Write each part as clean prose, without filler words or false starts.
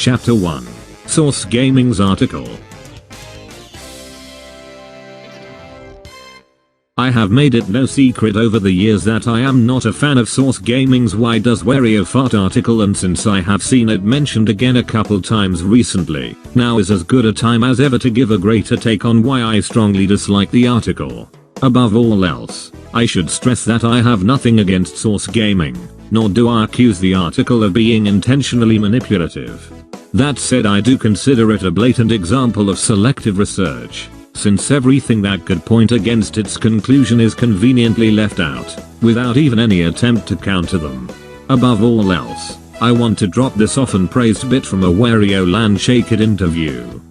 Chapter 1. Source Gaming's article. I have made it no secret over the years that I am not a fan of Source Gaming's Why Does Wario Fart article, and since I have seen it mentioned again a couple times recently, now is as good a time as ever to give a greater take on why I strongly dislike the article. Above all else, I should stress that I have nothing against Source Gaming, nor do I accuse the article of being intentionally manipulative. That said, I do consider it a blatant example of selective research, since everything that could point against its conclusion is conveniently left out, without even any attempt to counter them. Above all else, I want to drop this often praised bit from a Wario Land Shake It interview.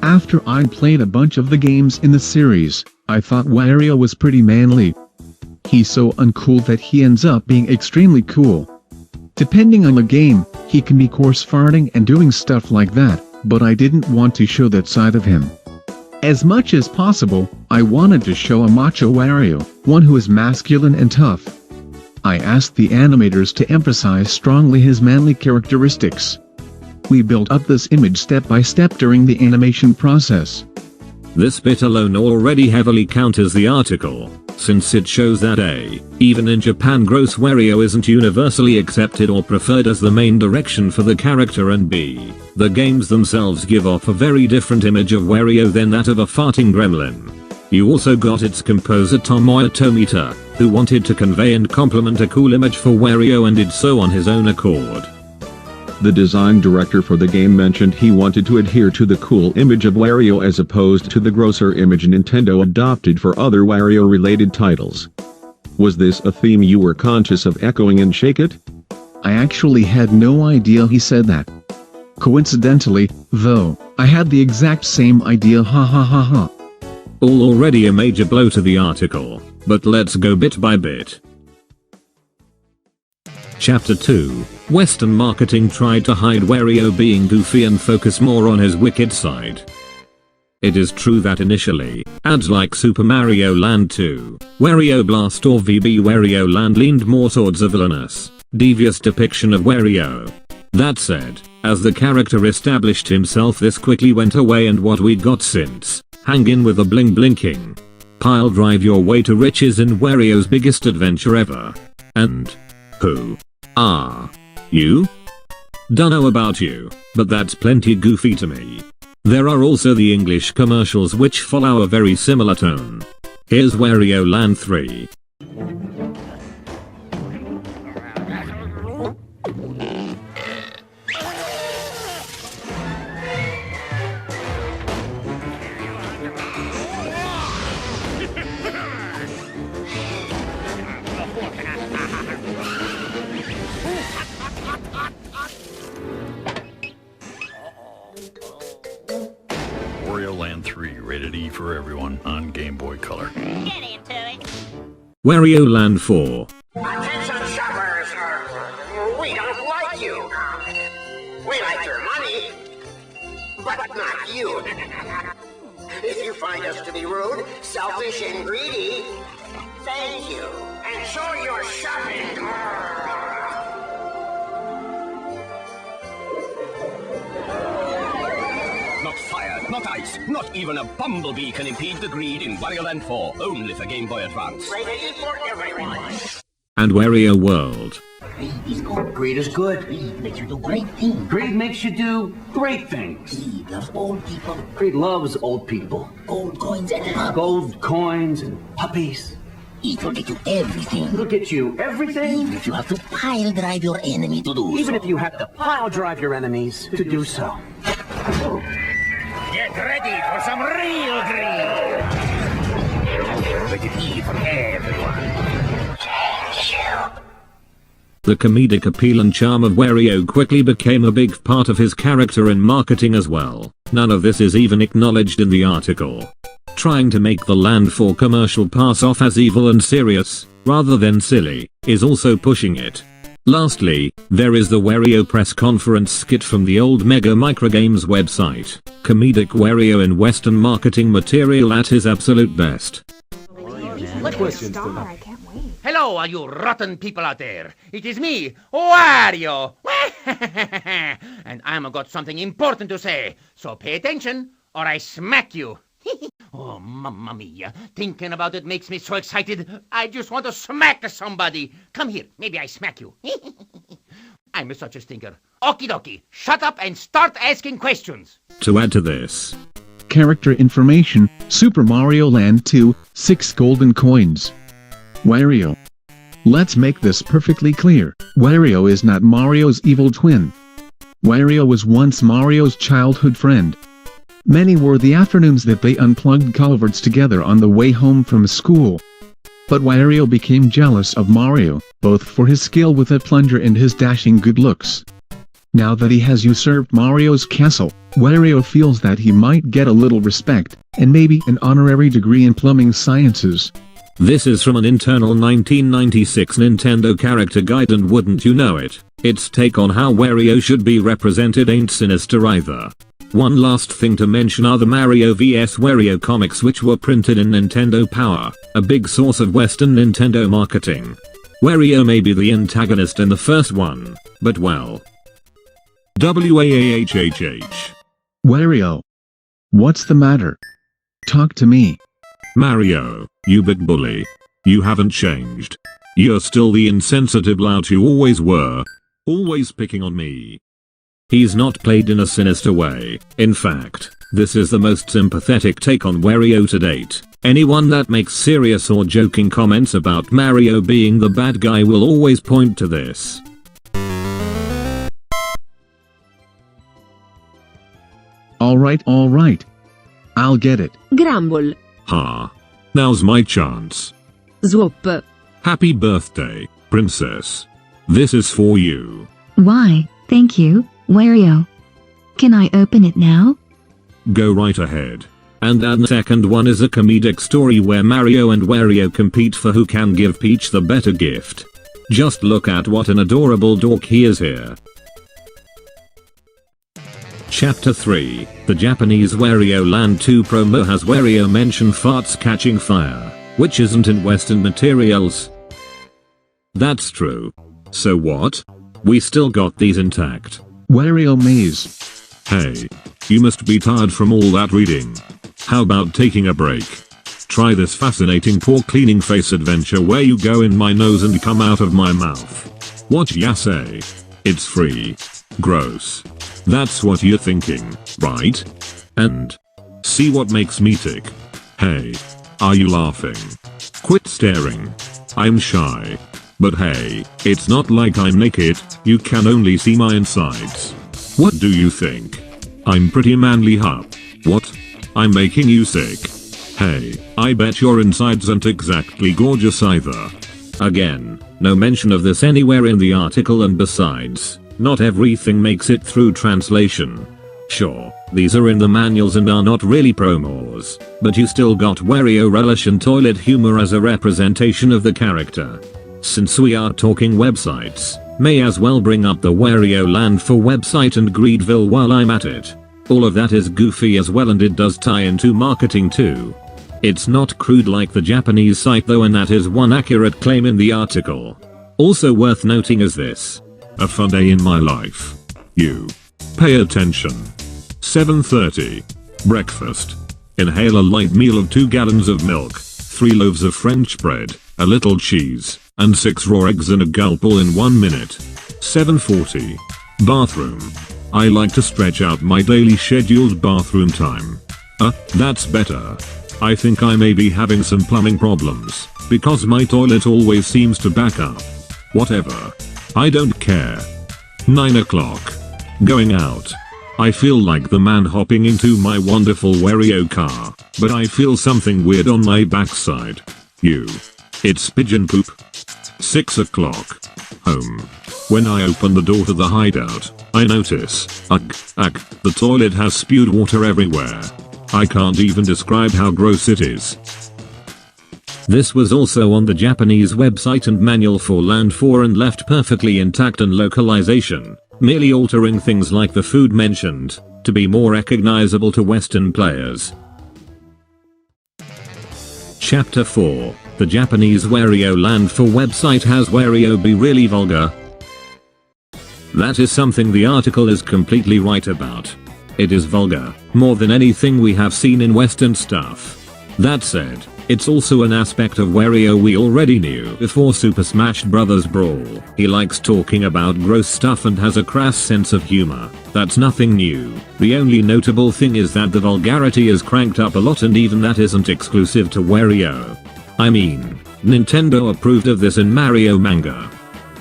After I'd played a bunch of the games in the series, I thought Wario was pretty manly. He's so uncool that he ends up being extremely cool. Depending on the game, he can be coarse farting and doing stuff like that, but I didn't want to show that side of him. As much as possible, I wanted to show a macho Wario, one who is masculine and tough. I asked the animators to emphasize strongly his manly characteristics. We built up this image step by step during the animation process. This bit alone already heavily counters the article, since it shows that A, even in Japan gross Wario isn't universally accepted or preferred as the main direction for the character, and B, the games themselves give off a very different image of Wario than that of a farting gremlin. You also got its composer Tomoya Tomita, who wanted to convey and complement a cool image for Wario and did so on his own accord. The design director for the game mentioned he wanted to adhere to the cool image of Wario as opposed to the grosser image Nintendo adopted for other Wario-related titles. Was this a theme you were conscious of echoing in Shake It? I actually had no idea he said that. Coincidentally, though, I had the exact same idea, ha ha ha ha. All already a major blow to the article, but let's go bit by bit. Chapter 2. Western marketing tried to hide Wario being goofy and focus more on his wicked side. It is true that initially, ads like Super Mario Land 2, Wario Blast or VB Wario Land leaned more towards a villainous, devious depiction of Wario. That said, as the character established himself, this quickly went away, and what we got since, hang in with the blinking, pile drive your way to riches in Wario's biggest adventure ever. And who are you? Dunno about you, but that's plenty goofy to me. There are also the English commercials which follow a very similar tone. Here's Wario Land 3. Wario Land 3, rated E for everyone, on Game Boy Color. Get into it. Wario Land 4. Attention shoppers! We don't like you! We like your money, but not you! If you find us to be rude, selfish, and greedy, thank you! Enjoy your shopping! Not fire, not ice, not even a bumblebee can impede the greed in Wario Land 4, only for Game Boy Advance. Rated E for everyone! And Wario World. Greed is good. Greed is good. Greed makes you do great things. Greed makes you do great things. Greed loves old people. Greed loves old people. Gold coins and puppies. Gold coins and puppies. It will get you everything. It'll get you everything. Even if you have to pile drive your enemy to do Even so. if you have to pile drive your enemies to do so. Get ready for some real greed! Rated E for everyone! The comedic appeal and charm of Wario quickly became a big part of his character and marketing as well. None of this is even acknowledged in the article. Trying to make the Land 4 commercial pass off as evil and serious, rather than silly, is also pushing it. Lastly, there is the Wario press conference skit from the old Mega Microgames website. Comedic Wario in Western marketing material at his absolute best. Questions? I can't wait. Hello, all you rotten people out there. It is me, Wario. And I'm got something important to say. So pay attention, or I smack you. Oh, mamma mia. Thinking about it makes me so excited. I just want to smack somebody. Come here, maybe I smack you. I'm such a stinker. Okie dokie, shut up and start asking questions. To add to this, Character information, Super Mario Land 2, 6 golden coins. Wario. Let's make this perfectly clear. Wario is not Mario's evil twin. Wario was once Mario's childhood friend. Many were the afternoons that they unplugged culverts together on the way home from school. But Wario became jealous of Mario, both for his skill with a plunger and his dashing good looks. Now that he has usurped Mario's castle, Wario feels that he might get a little respect, and maybe an honorary degree in plumbing sciences. This is from an internal 1996 Nintendo character guide, and wouldn't you know it, its take on how Wario should be represented ain't sinister either. One last thing to mention are the Mario vs Wario comics, which were printed in Nintendo Power, a big source of Western Nintendo marketing. Wario may be the antagonist in the first one, but well. WAAHHH. Wario. What's the matter? Talk to me. Mario, you big bully. You haven't changed. You're still the insensitive lout you always were. Always picking on me. He's not played in a sinister way. In fact, this is the most sympathetic take on Wario to date. Anyone that makes serious or joking comments about Mario being the bad guy will always point to this. Alright. I'll get it. Grumble. Ha. Now's my chance. Zwop. Happy birthday, princess. This is for you. Why, thank you, Wario. Can I open it now? Go right ahead. And the second one is a comedic story where Mario and Wario compete for who can give Peach the better gift. Just look at what an adorable dork he is here. Chapter 3, the Japanese Wario Land 2 promo has Wario mention farts catching fire, which isn't in Western materials. That's true. So what? We still got these intact. Wario Maze. Hey, you must be tired from all that reading. How about taking a break? Try this fascinating paw cleaning face adventure where you go in my nose and come out of my mouth. What ya say? It's free. Gross. That's what you're thinking, right? And see what makes me tick. Hey, are you laughing? Quit staring. I'm shy. But hey, it's not like I'm naked, you can only see my insides. What do you think? I'm pretty manly, huh? What? I'm making you sick. Hey, I bet your insides aren't exactly gorgeous either. Again, no mention of this anywhere in the article, and besides, not everything makes it through translation. Sure, these are in the manuals and are not really promos, but you still got Wario relish and toilet humor as a representation of the character. Since we are talking websites, may as well bring up the Wario Land 4 website and Greedville while I'm at it. All of that is goofy as well, and it does tie into marketing too. It's not crude like the Japanese site though, and that is one accurate claim in the article. Also worth noting is this. A fun day in my life. You. Pay attention. 7:30. Breakfast. Inhale a light meal of 2 gallons of milk, 3 loaves of French bread, a little cheese, and 6 raw eggs in a gulp all in 1 minute. 7:40. Bathroom. I like to stretch out my daily scheduled bathroom time. That's better. I think I may be having some plumbing problems, because my toilet always seems to back up. Whatever. I don't care. 9 o'clock. Going out. I feel like the man hopping into my wonderful Wario car, but I feel something weird on my backside. It's pigeon poop. 6 o'clock. Home. When I open the door to the hideout, I notice, the toilet has spewed water everywhere. I can't even describe how gross it is. This was also on the Japanese website and manual for Land 4 and left perfectly intact and localization, merely altering things like the food mentioned, to be more recognizable to Western players. Chapter 4, the the Japanese Wario Land for website has Wario be really vulgar? That is something the article is completely right about. It is vulgar, more than anything we have seen in Western stuff. That said, it's also an aspect of Wario we already knew before Super Smash Bros. Brawl. He likes talking about gross stuff and has a crass sense of humor. That's nothing new. The only notable thing is that the vulgarity is cranked up a lot, and even that isn't exclusive to Wario. I mean, Nintendo approved of this in Mario manga.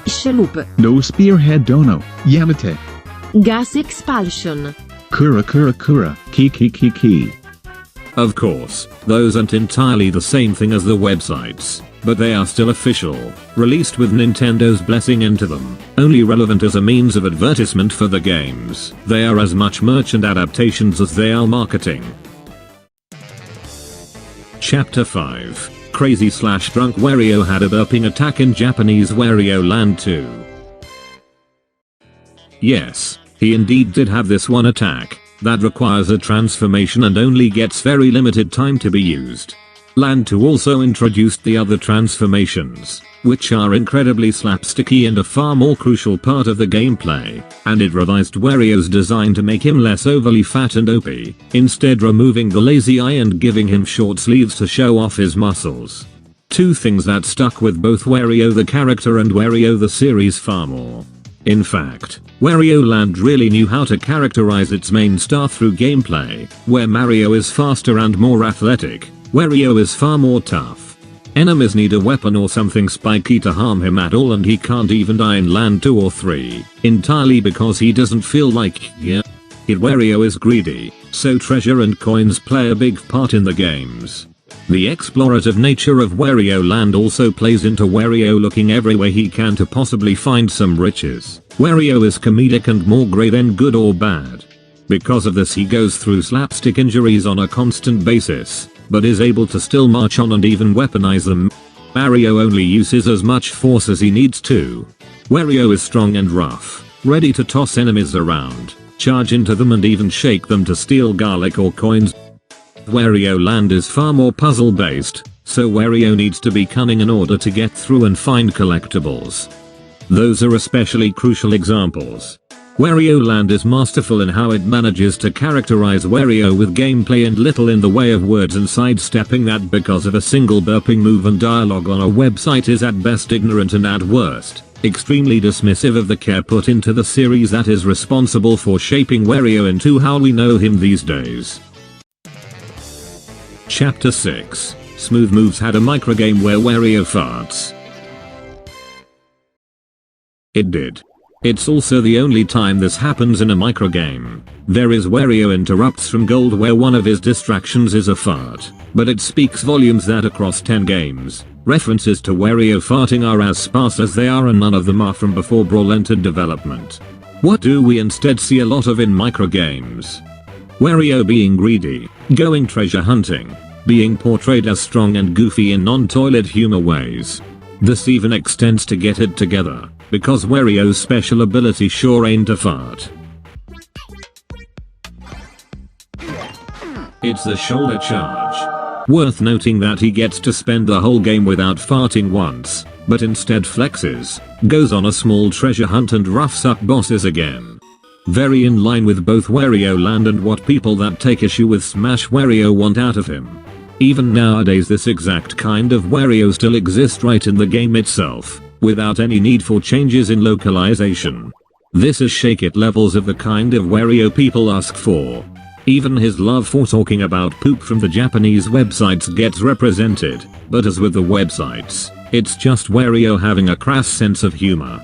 Shalup. No spearhead dono, Yamate. Gas expulsion. Kura kura kura, Ki. Of course, those aren't entirely the same thing as the websites, but they are still official, released with Nintendo's blessing into them, only relevant as a means of advertisement for the games. They are as much merch and adaptations as they are marketing. Chapter 5. Crazy/drunk Wario had a burping attack in Japanese Wario Land 2. Yes, he indeed did have this one attack that requires a transformation and only gets very limited time to be used. Land 2 also introduced the other transformations, which are incredibly slapsticky and a far more crucial part of the gameplay, and it revised Wario's design to make him less overly fat and OP, instead removing the lazy eye and giving him short sleeves to show off his muscles. Two things that stuck with both Wario the character and Wario the series far more. In fact, Wario Land really knew how to characterize its main star through gameplay, where Mario is faster and more athletic, Wario is far more tough. Enemies need a weapon or something spiky to harm him at all, and he can't even die in Land 2 or 3, entirely because he doesn't feel like it. Wario is greedy, so treasure and coins play a big part in the games. The explorative nature of Wario Land also plays into Wario looking everywhere he can to possibly find some riches. Wario is comedic and more grey than good or bad. Because of this, he goes through slapstick injuries on a constant basis, but is able to still march on and even weaponize them. Mario only uses as much force as he needs to. Wario is strong and rough, ready to toss enemies around, charge into them and even shake them to steal garlic or coins. Wario Land is far more puzzle based, so Wario needs to be cunning in order to get through and find collectibles. Those are especially crucial examples. Wario Land is masterful in how it manages to characterize Wario with gameplay and little in the way of words and sidestepping that because of a single burping move, and dialogue on a website is at best ignorant and at worst extremely dismissive of the care put into the series that is responsible for shaping Wario into how we know him these days. Chapter 6. Smooth Moves had a microgame where Wario farts. It did. It's also the only time this happens in a microgame. There is Wario Interrupts from Gold, where one of his distractions is a fart, but it speaks volumes that across 10 games, references to Wario farting are as sparse as they are, and none of them are from before Brawl entered development. What do we instead see a lot of in microgames? Wario being greedy, going treasure hunting, being portrayed as strong and goofy in non-toilet humor ways. This even extends to Get It Together, because Wario's special ability sure ain't a fart. It's the shoulder charge. Worth noting that he gets to spend the whole game without farting once, but instead flexes, goes on a small treasure hunt and roughs up bosses again. Very in line with both Wario Land and what people that take issue with Smash Wario want out of him. Even nowadays, this exact kind of Wario still exists right in the game itself, without any need for changes in localization. This is shake it levels of the kind of Wario people ask for. Even his love for talking about poop from the Japanese websites gets represented, but as with the websites, it's just Wario having a crass sense of humor.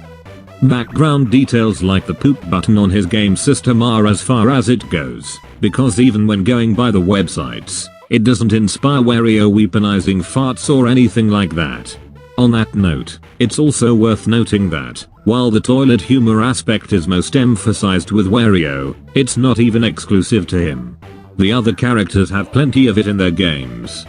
Background details like the poop button on his game system are as far as it goes, because even when going by the websites, it doesn't inspire Wario weaponizing farts or anything like that. On that note, it's also worth noting that, while the toilet humor aspect is most emphasized with Wario, it's not even exclusive to him. The other characters have plenty of it in their games.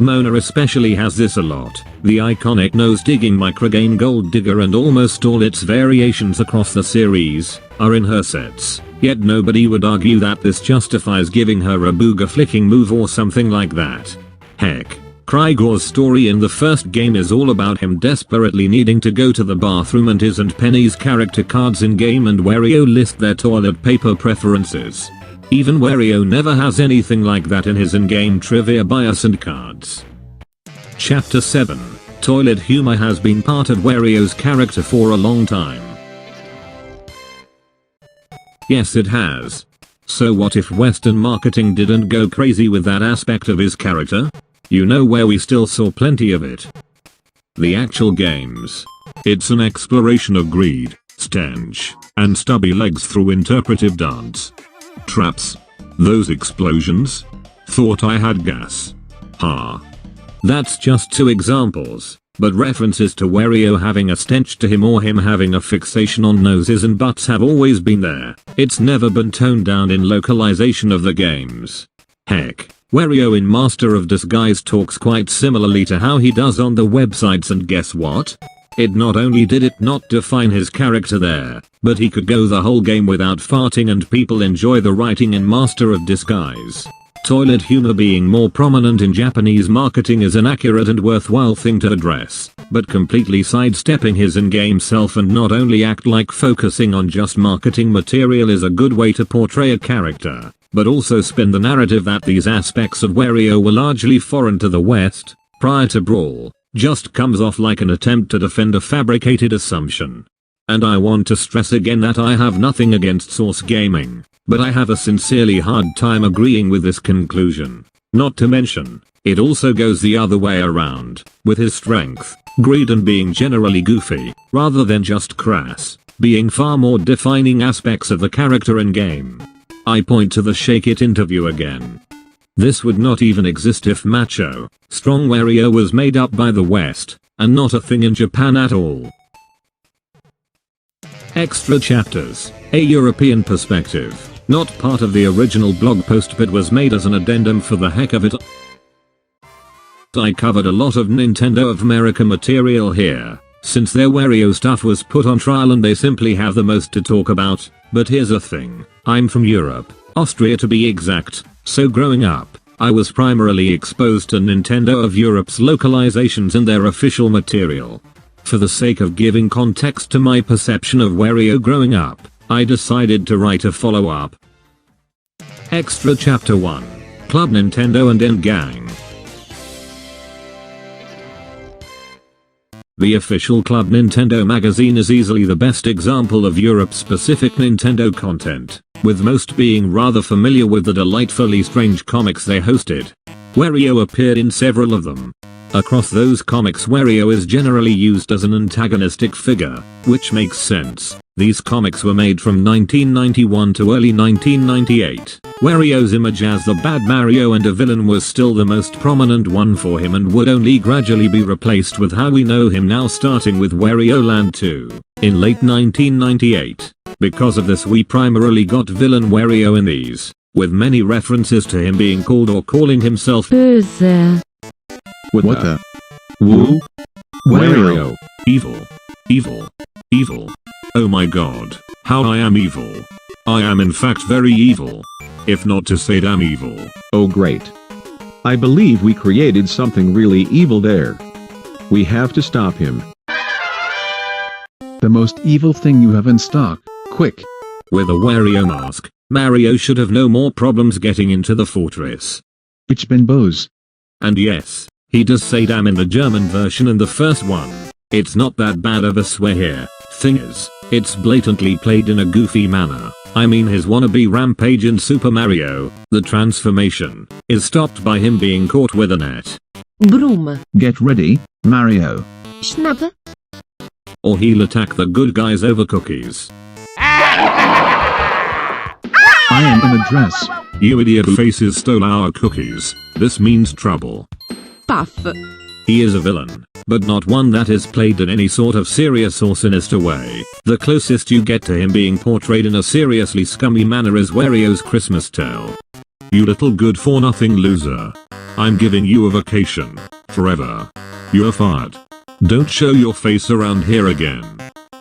Mona especially has this a lot. The iconic nose-digging microgame Gold Digger and almost all its variations across the series are in her sets, yet nobody would argue that this justifies giving her a booger flicking move or something like that. Heck, Krygor's story in the first game is all about him desperately needing to go to the bathroom and his and Penny's character cards in game and Wario list their toilet paper preferences. Even Wario never has anything like that in his in-game trivia bias and cards. Chapter 7. Toilet humor has been part of Wario's character for a long time. Yes, it has. So what if Western marketing didn't go crazy with that aspect of his character? You know where we still saw plenty of it? The actual games. It's an exploration of greed, stench, and stubby legs through interpretive dance. Traps. Those explosions? Thought I had gas. Ha. That's just 2 examples, but references to Wario having a stench to him or him having a fixation on noses and butts have always been there. It's never been toned down in localization of the games. Heck, Wario in Master of Disguise talks quite similarly to how he does on the websites, and guess what? It not only did it not define his character there, but he could go the whole game without farting and people enjoy the writing in Master of Disguise. Toilet humor being more prominent in Japanese marketing is an accurate and worthwhile thing to address, but completely sidestepping his in-game self and not only act like focusing on just marketing material is a good way to portray a character, but also spin the narrative that these aspects of Wario were largely foreign to the West, prior to Brawl, just comes off like an attempt to defend a fabricated assumption. And I want to stress again that I have nothing against source gaming, but I have a sincerely hard time agreeing with this conclusion. Not to mention, it also goes the other way around, with his strength, greed and being generally goofy, rather than just crass, being far more defining aspects of the character in game. I point to the Shake It interview again. This would not even exist if macho, strong Wario was made up by the West, and not a thing in Japan at all. Extra chapters, a European perspective. Not part of the original blog post but was made as an addendum for the heck of it. I covered a lot of Nintendo of America material here, since their Wario stuff was put on trial and they simply have the most to talk about, but here's the thing, I'm from Europe, Austria to be exact, so growing up, I was primarily exposed to Nintendo of Europe's localizations and their official material. For the sake of giving context to my perception of Wario growing up, I decided to write a follow-up. Extra Chapter 1. Club Nintendo and End Gang. The official Club Nintendo magazine is easily the best example of Europe-specific Nintendo content, with most being rather familiar with the delightfully strange comics they hosted. Wario appeared in several of them. Across those comics, Wario is generally used as an antagonistic figure, which makes sense. These comics were made from 1991 to early 1998. Wario's image as the bad Mario and a villain was still the most prominent one for him and would only gradually be replaced with how we know him now, starting with Wario Land 2 in late 1998. Because of this, we primarily got villain Wario in these, with many references to him being called or calling himself Böse. What the? Woo? Wario. Evil. Evil. Evil. Oh my god, how I am evil. I am in fact very evil. If not to say damn evil. Oh great. I believe we created something really evil there. We have to stop him. The most evil thing you have in stock, quick. With a Wario mask, Mario should have no more problems getting into the fortress. Ich bin böse. And yes, he does say damn in the German version in the first one. It's not that bad of a swear here. Thing is, it's blatantly played in a goofy manner. I mean, his wannabe rampage in Super Mario, the transformation, is stopped by him being caught with a net. Broom. Get ready, Mario. Schnapp. Or he'll attack the good guys over cookies. I am in a dress. You idiot faces stole our cookies. This means trouble. Puff. He is a villain, but not one that is played in any sort of serious or sinister way. The closest you get to him being portrayed in a seriously scummy manner is Wario's Christmas tale. You little good for nothing loser. I'm giving you a vacation. Forever. You're fired. Don't show your face around here again.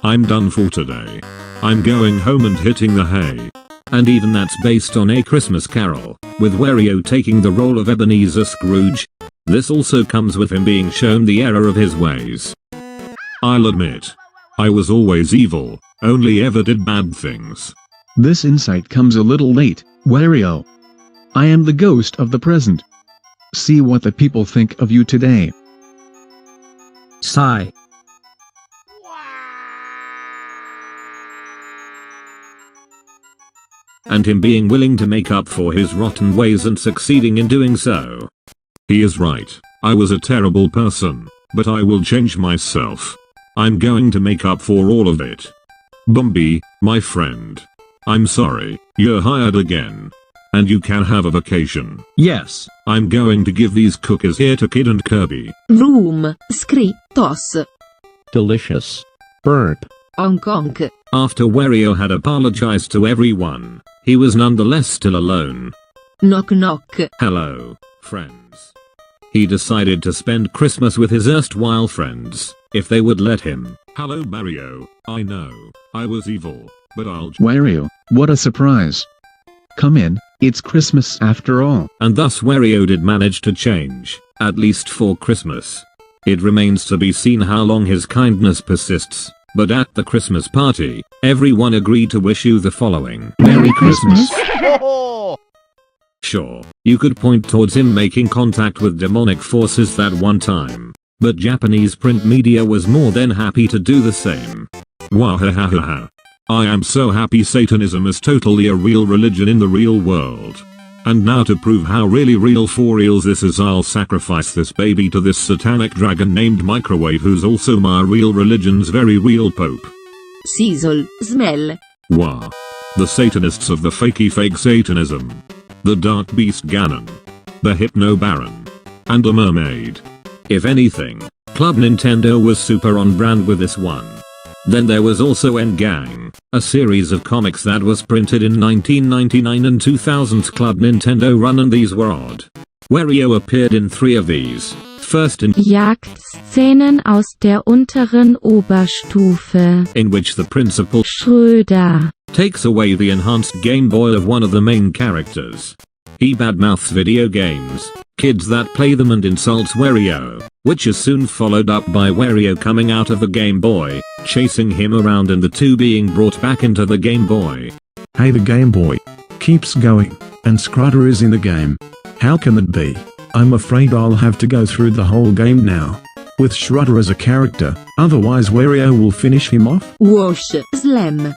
I'm done for today. I'm going home and hitting the hay. And even that's based on A Christmas Carol, with Wario taking the role of Ebenezer Scrooge. This also comes with him being shown the error of his ways. I'll admit, I was always evil, only ever did bad things. This insight comes a little late, Wario. I am the ghost of the present. See what the people think of you today. Sigh. And him being willing to make up for his rotten ways and succeeding in doing so. He is right, I was a terrible person, but I will change myself. I'm going to make up for all of it. Bumby, my friend. I'm sorry, you're hired again. And you can have a vacation. Yes. I'm going to give these cookies here to Kid and Kirby. Room, Skritos. Delicious. Burp. Honk honk. After Wario had apologized to everyone, he was nonetheless still alone. Knock knock. Hello, friends. He decided to spend Christmas with his erstwhile friends, if they would let him. Hello Mario, I know, I was evil, but I'll— Wario, what a surprise. Come in, it's Christmas after all. And thus Wario did manage to change, at least for Christmas. It remains to be seen how long his kindness persists, but at the Christmas party, everyone agreed to wish you the following. Merry Christmas. Sure, you could point towards him making contact with demonic forces that one time, but Japanese print media was more than happy to do the same. Wahahaha. I am so happy Satanism is totally a real religion in the real world. And now to prove how really real for reals this is, I'll sacrifice this baby to this satanic dragon named Microwave, who's also my real religion's very real pope. Sizzle, smell. Wah. The Satanists of the fakey fake Satanism. The Dark Beast Ganon. The Hypno Baron. And a mermaid. If anything, Club Nintendo was super on brand with this one. Then there was also N-Gang, a series of comics that was printed in 1999 and 2000's Club Nintendo run, and these were odd. Wario appeared in 3 of these, first in Jagdszenen aus der unteren Oberstufe, in which the principal Schröder takes away the enhanced Game Boy of one of the main characters. He badmouths video games, kids that play them, and insults Wario, which is soon followed up by Wario coming out of the Game Boy, chasing him around, and the two being brought back into the Game Boy. Hey, the Game Boy keeps going, and Scrudder is in the game. How can that be? I'm afraid I'll have to go through the whole game now, with Schröder as a character, otherwise Wario will finish him off. Wash, slam,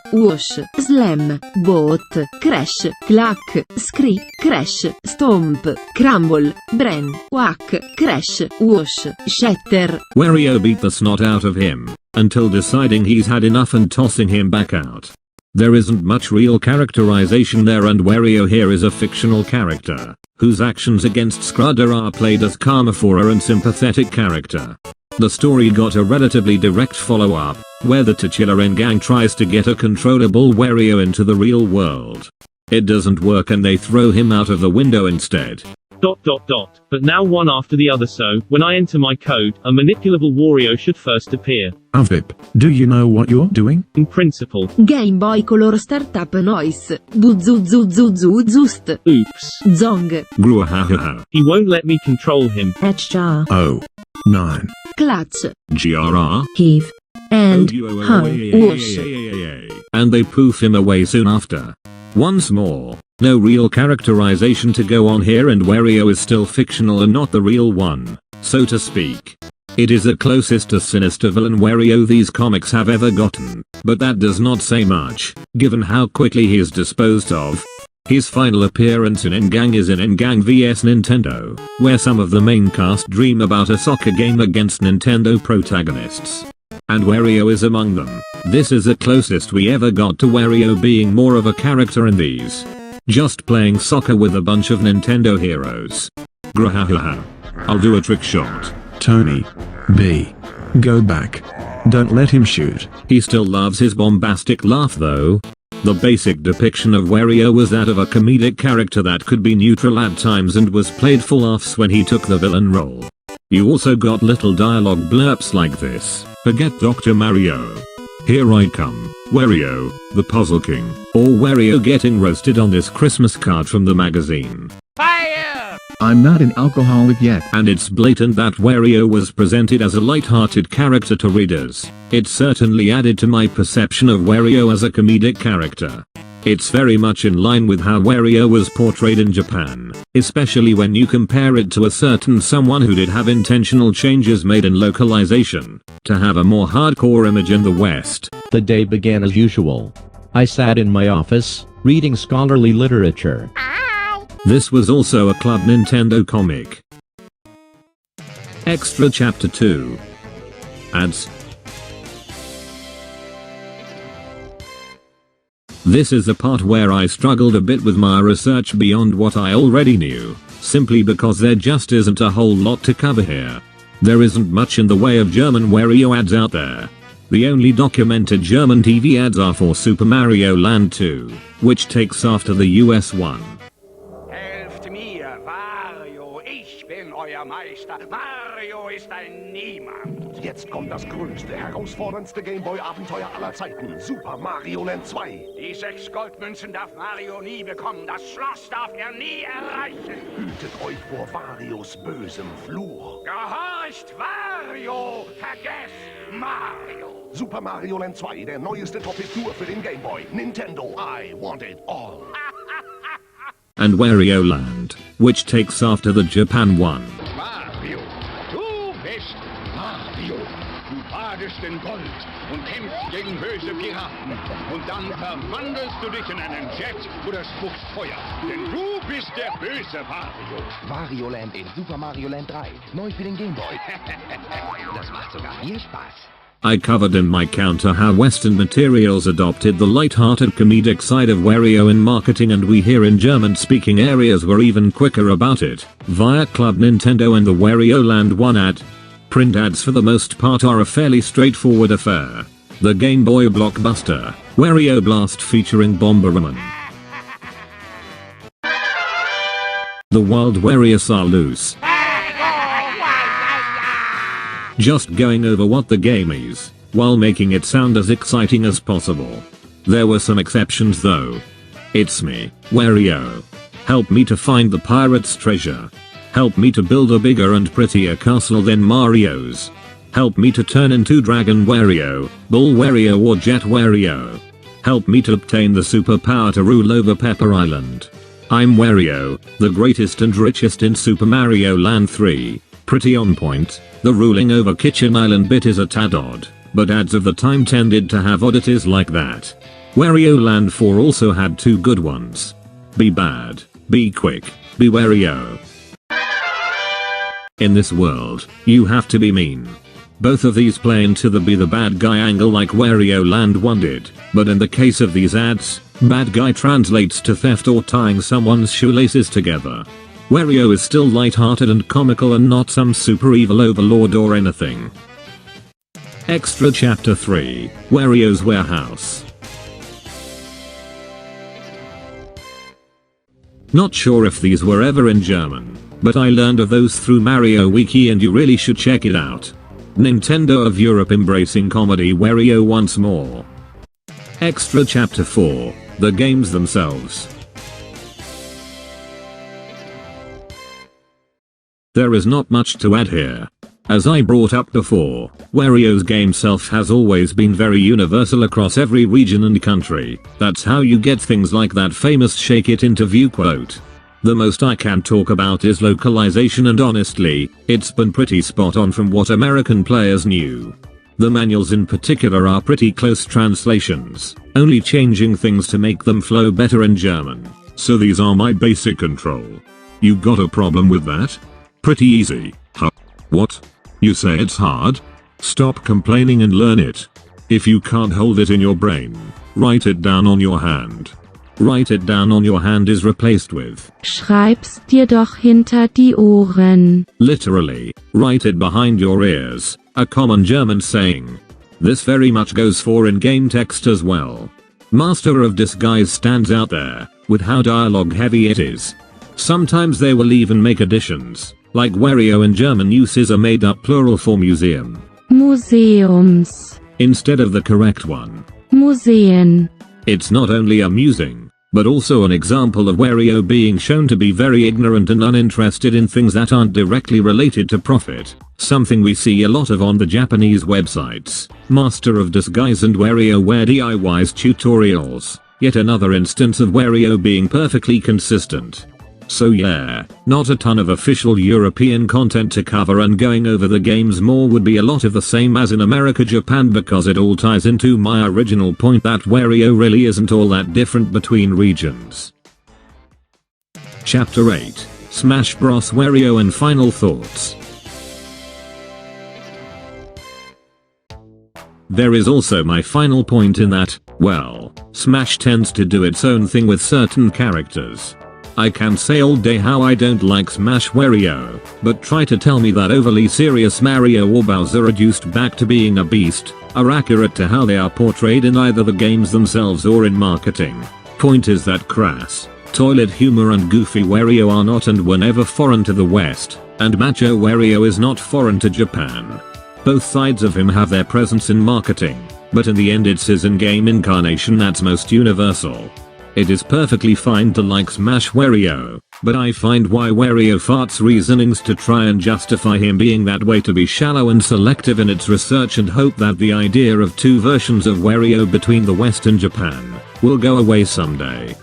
boat, crash, clack, scree, crash, stomp, crumble, bren, whack, crash, wash, shatter. Wario beat the snot out of him, until deciding he's had enough and tossing him back out. There isn't much real characterization there, and Wario here is a fictional character, whose actions against Scrudder are played as karma for a unsympathetic character. The story got a relatively direct follow-up, where the titular N-Gang tries to get a controllable Wario into the real world. It doesn't work and they throw him out of the window instead. ... But now one after the other, so, when I enter my code, a manipulable Wario should first appear. Avip, do you know what you're doing? In principle. Game Boy Color Startup Noise. Buzuzuzuzuzust. Oops. Zong. Gruahahaha. He won't let me control him. Hatchjar. Oh. 9. Clutch. GRR. Heave. And wash. And they poof him away soon after. Once more, no real characterization to go on here, and Wario is still fictional and not the real one, so to speak. It is the closest to sinister villain Wario these comics have ever gotten, but that does not say much, given how quickly he is disposed of. His final appearance in N-Gang is in N-Gang vs Nintendo, where some of the main cast dream about a soccer game against Nintendo protagonists. And Wario is among them. This is the closest we ever got to Wario being more of a character in these. Just playing soccer with a bunch of Nintendo heroes. Grahahaha. I'll do a trick shot. Tony. B. Go back. Don't let him shoot. He still loves his bombastic laugh though. The basic depiction of Wario was that of a comedic character that could be neutral at times and was played for laughs when he took the villain role. You also got little dialogue blurps like this. Forget Dr. Mario. Here I come, Wario, the Puzzle King, or Wario getting roasted on this Christmas card from the magazine. Fire! I'm not an alcoholic yet. And it's blatant that Wario was presented as a light-hearted character to readers. It certainly added to my perception of Wario as a comedic character. It's very much in line with how Wario was portrayed in Japan, especially when you compare it to a certain someone who did have intentional changes made in localization, to have a more hardcore image in the West. The day began as usual. I sat in my office, reading scholarly literature. This was also a Club Nintendo comic. Extra Chapter 2. Ads. This is the part where I struggled a bit with my research beyond what I already knew, simply because there just isn't a whole lot to cover here. There isn't much in the way of German Wario ads out there. The only documented German TV ads are for Super Mario Land 2, which takes after the US one. Helft mir, Wario, ich bin euer Meister. Mario ist ein Niemand. Jetzt kommt das größte, herausforderndste Gameboy-Abenteuer aller Zeiten. Super Mario Land 2. Die 6 Goldmünzen darf Mario nie bekommen. Das Schloss darf er nie erreichen. Hütet euch vor Varios bösem Fluch. Gehorcht, Wario! Vergesst Mario! Super Mario Land 2, der neueste Top-Hit nur für den Gameboy. Nintendo, I want it all. And Wario Land, which takes after the Japan one. Mario, du bist Mario. Du badest in Gold und kämpfst gegen böse Piraten. Und dann verwandelst du dich in einen Jet oder spuckst Feuer. Denn du bist der böse Mario. Wario Land in Super Mario Land 3. Neu für den Gameboy. Das macht sogar mir Spaß. I covered in my counter how Western materials adopted the light-hearted comedic side of Wario in marketing, and we here in German-speaking areas were even quicker about it, via Club Nintendo and the Wario Land 1 ad. Print ads for the most part are a fairly straightforward affair. The Game Boy blockbuster, Wario Blast featuring Bomberman. The Wild Warriors are loose. Just going over what the game is, while making it sound as exciting as possible. There were some exceptions though. It's me, Wario. Help me to find the pirate's treasure. Help me to build a bigger and prettier castle than Mario's. Help me to turn into Dragon Wario, Bull Wario or Jet Wario. Help me to obtain the superpower to rule over Pepper Island. I'm Wario, the greatest and richest in Super Mario Land 3. Pretty on point. The ruling over Kitchen Island bit is a tad odd, but ads of the time tended to have oddities like that. Wario Land 4 also had 2 good ones. Be bad, be quick, be Wario. In this world, you have to be mean. Both of these play into the be the bad guy angle like Wario Land 1 did, but in the case of these ads, bad guy translates to theft or tying someone's shoelaces together. Wario is still light-hearted and comical and not some super evil overlord or anything. Extra Chapter 3, Wario's Warehouse. Not sure if these were ever in German, but I learned of those through Mario Wiki and you really should check it out. Nintendo of Europe embracing comedy Wario once more. Extra Chapter 4, the games themselves. There is not much to add here. As I brought up before, Wario's game self has always been very universal across every region and country. That's how you get things like that famous Shake It interview quote. The most I can talk about is localization, and honestly, it's been pretty spot on from what American players knew. The manuals in particular are pretty close translations, only changing things to make them flow better in German. So these are my basic control. You got a problem with that? Pretty easy, huh? What? You say it's hard? Stop complaining and learn it. If you can't hold it in your brain, write it down on your hand. Write it down on your hand is replaced with Schreib's dir doch hinter die Ohren. Literally, write it behind your ears, a common German saying. This very much goes for in-game text as well. Master of Disguise stands out there, with how dialogue heavy it is. Sometimes they will even make additions, like Wario in German uses a made-up plural for museum. Museums. Instead of the correct one. Museen. It's not only amusing, but also an example of Wario being shown to be very ignorant and uninterested in things that aren't directly related to profit, something we see a lot of on the Japanese websites, Master of Disguise and WarioWare DIY's tutorials, yet another instance of Wario being perfectly consistent. So yeah, not a ton of official European content to cover, and going over the games more would be a lot of the same as in America, Japan, because it all ties into my original point that Wario really isn't all that different between regions. Chapter 8, Smash Bros. Wario and Final Thoughts. There is also my final point in that, well, Smash tends to do its own thing with certain characters. I can say all day how I don't like Smash Wario, but try to tell me that overly serious Mario or Bowser reduced back to being a beast are accurate to how they are portrayed in either the games themselves or in marketing. Point is that crass, toilet humor and goofy Wario are not and were never foreign to the West, and macho Wario is not foreign to Japan. Both sides of him have their presence in marketing, but in the end it's his in-game incarnation that's most universal. It is perfectly fine to like Smash Wario, but I find why Wario farts reasonings to try and justify him being that way to be shallow and selective in its research, and hope that the idea of two versions of Wario between the West and Japan will go away someday.